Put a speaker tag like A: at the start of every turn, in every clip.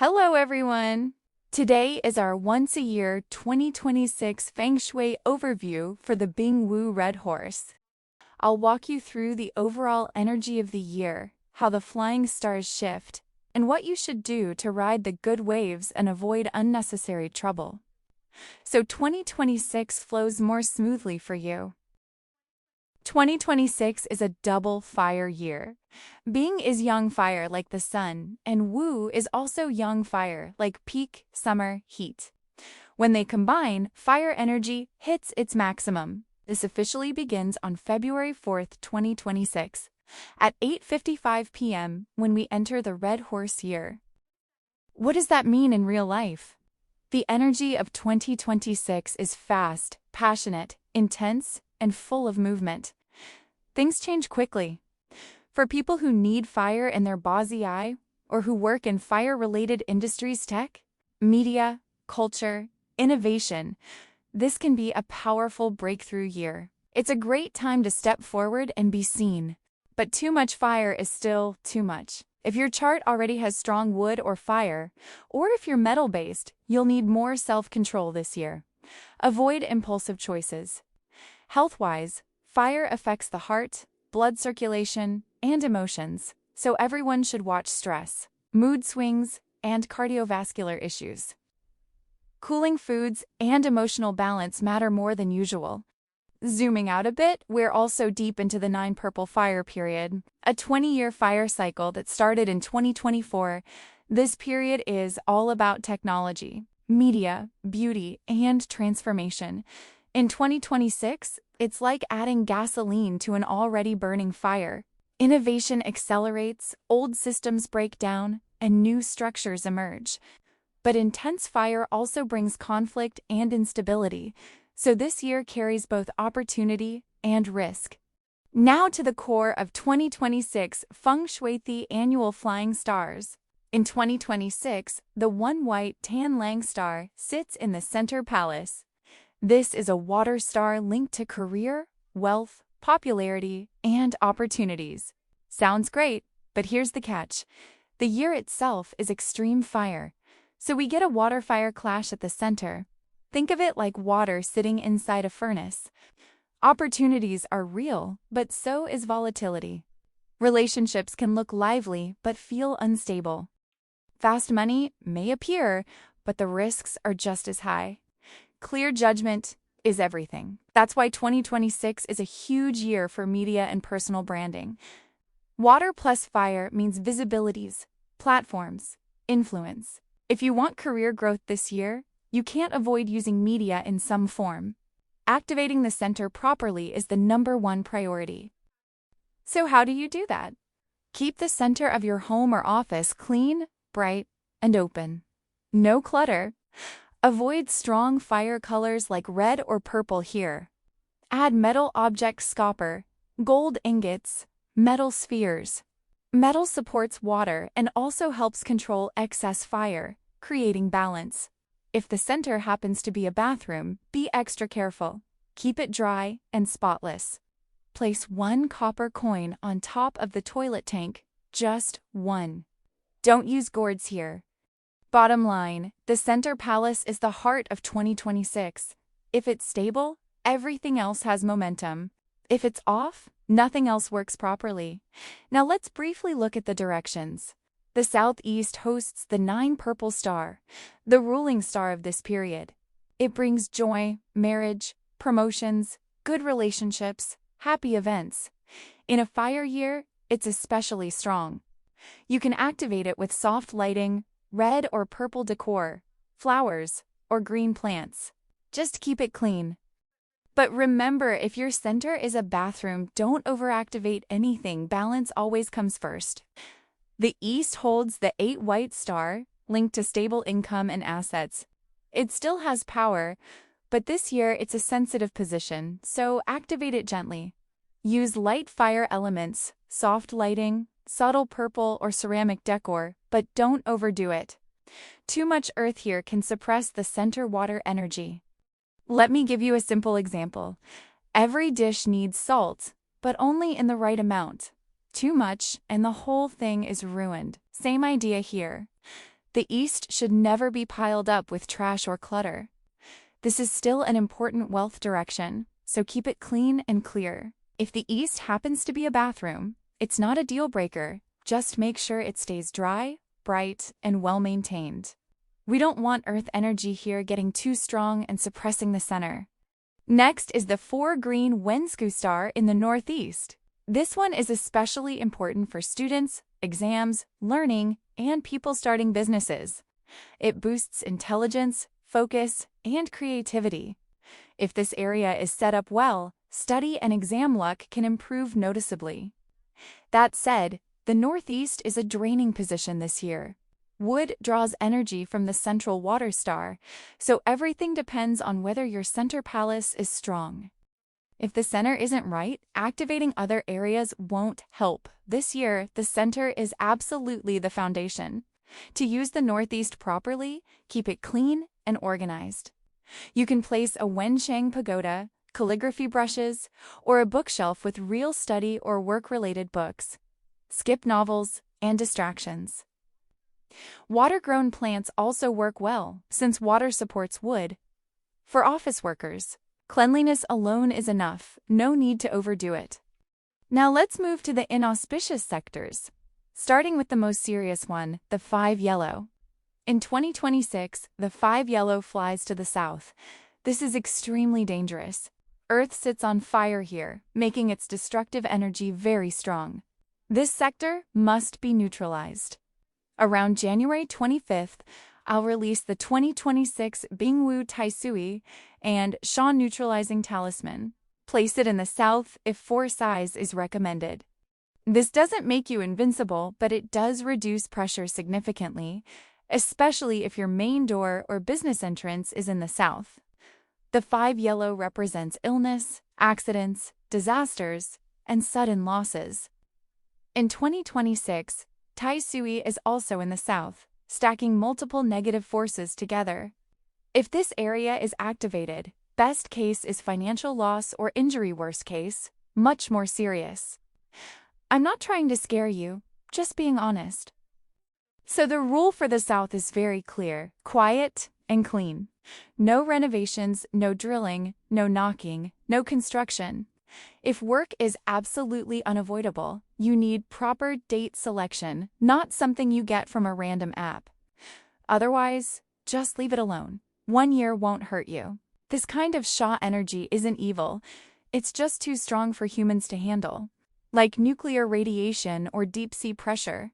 A: Hello everyone! Today is our once-a-year 2026 Feng Shui overview for the Bingwu Red Horse. I'll walk you through the overall energy of the year, how the flying stars shift, and what you should do to ride the good waves and avoid unnecessary trouble, so 2026 flows more smoothly for you. 2026 is a double fire year. Bing is young fire like the sun, and Wu is also young fire like peak summer heat. When they combine, fire energy hits its maximum. This officially begins on February 4th, 2026, at 8:55 p.m. when we enter the Red Horse year. What does that mean in real life? The energy of 2026 is fast, passionate, intense, and full of movement. Things change quickly. For people who need fire in their BaZi or who work in fire-related industries, tech, media, culture, innovation, this can be a powerful breakthrough year. It's a great time to step forward and be seen. But too much fire is still too much. If your chart already has strong wood or fire, or if you're metal-based, you'll need more self-control this year. Avoid impulsive choices. Health-wise, fire affects the heart, blood circulation, and emotions, so everyone should watch stress, mood swings, and cardiovascular issues. Cooling foods and emotional balance matter more than usual. Zooming out a bit, we're also deep into the 9 Purple Fire period, a 20-year fire cycle that started in 2024. This period is all about technology, media, beauty, and transformation. In 2026, it's like adding gasoline to an already burning fire. Innovation accelerates, old systems break down, and new structures emerge. But intense fire also brings conflict and instability, so this year carries both opportunity and risk. Now to the core of 2026 Feng Shui, the annual flying stars. In 2026, the one white Tan Lang star sits in the center palace. This is a water star linked to career, wealth, popularity, and opportunities. Sounds great, but here's the catch. The year itself is extreme fire, so we get a water-fire clash at the center. Think of it like water sitting inside a furnace. Opportunities are real, but so is volatility. Relationships can look lively but feel unstable. Fast money may appear, but the risks are just as high. Clear judgment is everything. That's why 2026 is a huge year for media and personal branding. Water plus fire means visibilities, platforms, influence. If you want career growth this year, you can't avoid using media in some form. Activating the center properly is the #1 priority. So how do you do that? Keep the center of your home or office clean, bright, and open. No clutter. Avoid strong fire colors like red or purple here. Add metal objects, copper, gold ingots, metal spheres. Metal supports water and also helps control excess fire, creating balance. If the center happens to be a bathroom, be extra careful. Keep it dry and spotless. Place 1 copper coin on top of the toilet tank, just 1. Don't use gourds here. Bottom line, the center palace is the heart of 2026. If it's stable, everything else has momentum. If it's off, nothing else works properly. Now let's briefly look at the directions. The southeast hosts the 9 Purple Star, the ruling star of this period. It brings joy, marriage, promotions, good relationships, happy events. In a fire year, it's especially strong. You can activate it with soft lighting, red or purple decor, flowers, or green plants. Just keep it clean. But remember, if your center is a bathroom, don't overactivate anything. Balance always comes first. The east holds the 8 white star, linked to stable income and assets. It still has power, but this year it's a sensitive position, so activate it gently. Use light fire elements, soft lighting, subtle purple or ceramic decor, but don't overdo it. Too much earth here can suppress the center water energy. Let me give you a simple example. Every dish needs salt, but only in the right amount. Too much, and the whole thing is ruined. Same idea here. The east should never be piled up with trash or clutter. This is still an important wealth direction, so keep it clean and clear. If the east happens to be a bathroom, it's not a deal breaker. Just make sure it stays dry, bright, and well maintained. We don't want earth energy here getting too strong and suppressing the center. Next is the 4-green Wensku star in the northeast. This one is especially important for students, exams, learning, and people starting businesses. It boosts intelligence, focus, and creativity. If this area is set up well, study and exam luck can improve noticeably. That said, the northeast is a draining position this year. Wood draws energy from the central water star, so everything depends on whether your center palace is strong. If the center isn't right, activating other areas won't help. This year, the center is absolutely the foundation. To use the northeast properly, keep it clean and organized. You can place a Wensheng pagoda, calligraphy brushes, or a bookshelf with real study or work-related books. Skip novels and distractions. Water-grown plants also work well, since water supports wood. For office workers, cleanliness alone is enough, no need to overdo it. Now let's move to the inauspicious sectors. Starting with the most serious one, the 5 yellow. In 2026, the 5 yellow flies to the south. This is extremely dangerous. Earth sits on fire here, making its destructive energy very strong. This sector must be neutralized. Around January 25th, I'll release the 2026 Bingwu Taisui and Shan Neutralizing Talisman. Place it in the south if 4 size is recommended. This doesn't make you invincible, but it does reduce pressure significantly, especially if your main door or business entrance is in the south. The 5 yellow represents illness, accidents, disasters, and sudden losses. In 2026, Taisui is also in the south, stacking multiple negative forces together. If this area is activated, best case is financial loss or injury, worst case, much more serious. I'm not trying to scare you, just being honest. So the rule for the south is very clear: quiet and clean. No renovations, no drilling, no knocking, no construction. If work is absolutely unavoidable, you need proper date selection, not something you get from a random app. Otherwise, just leave it alone. 1 year won't hurt you. This kind of Sha energy isn't evil, it's just too strong for humans to handle. Like nuclear radiation or deep-sea pressure.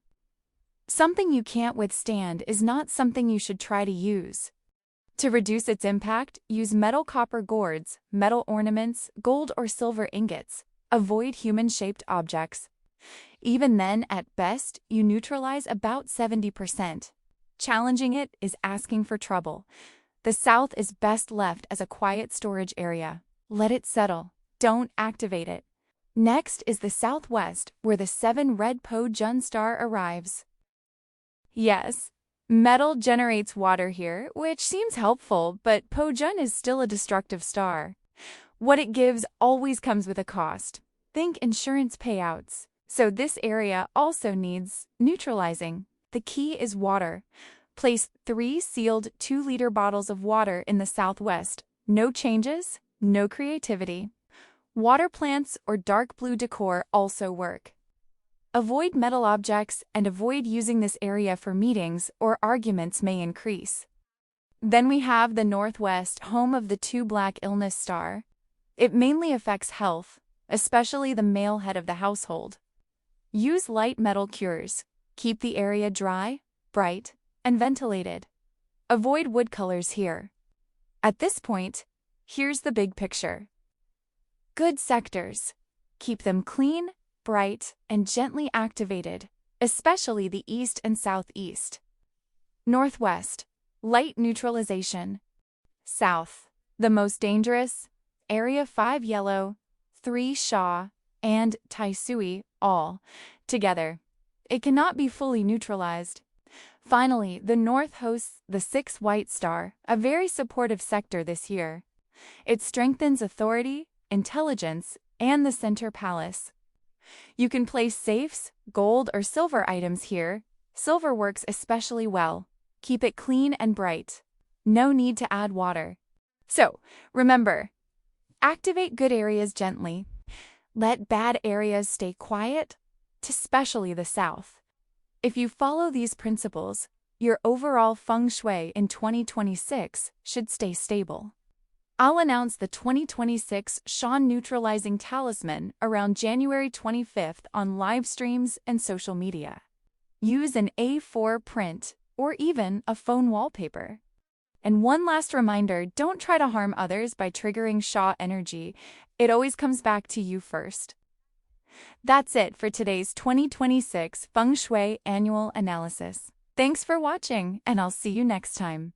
A: Something you can't withstand is not something you should try to use. To reduce its impact, use metal copper gourds, metal ornaments, gold or silver ingots. Avoid human-shaped objects. Even then, at best, you neutralize about 70%. Challenging it is asking for trouble. The south is best left as a quiet storage area. Let it settle. Don't activate it. Next is the southwest, where the 7 red Po Jun star arrives. Yes, metal generates water here, which seems helpful, but Po Jun is still a destructive star. What it gives always comes with a cost. Think insurance payouts. So this area also needs neutralizing. The key is water. Place 3 sealed 2-liter bottles of water in the southwest. No changes, no creativity. Water plants or dark blue decor also work. Avoid metal objects and avoid using this area for meetings or arguments may increase. Then we have the northwest, home of the 2 black illness star. It mainly affects health, especially the male head of the household. Use light metal cures. Keep the area dry, bright, and ventilated. Avoid wood colors here. At this point, here's the big picture. Good sectors. Keep them clean, bright, and gently activated, especially the east and southeast. Northwest, light neutralization. South, the most dangerous, area 5 yellow, 3 Sha, and Taisui, all together. It cannot be fully neutralized. Finally, the north hosts the 6 white star, a very supportive sector this year. It strengthens authority, intelligence, and the center palace. You can place safes, gold or silver items here. Silver works especially well. Keep it clean and bright. No need to add water. So, remember, activate good areas gently. Let bad areas stay quiet, especially the south. If you follow these principles, your overall Feng Shui in 2026 should stay stable. I'll announce the 2026 Shan Neutralizing Talisman around January 25th on live streams and social media. Use an A4 print or even a phone wallpaper. And one last reminder, don't try to harm others by triggering Sha energy. It always comes back to you first. That's it for today's 2026 Feng Shui Annual Analysis. Thanks for watching, and I'll see you next time.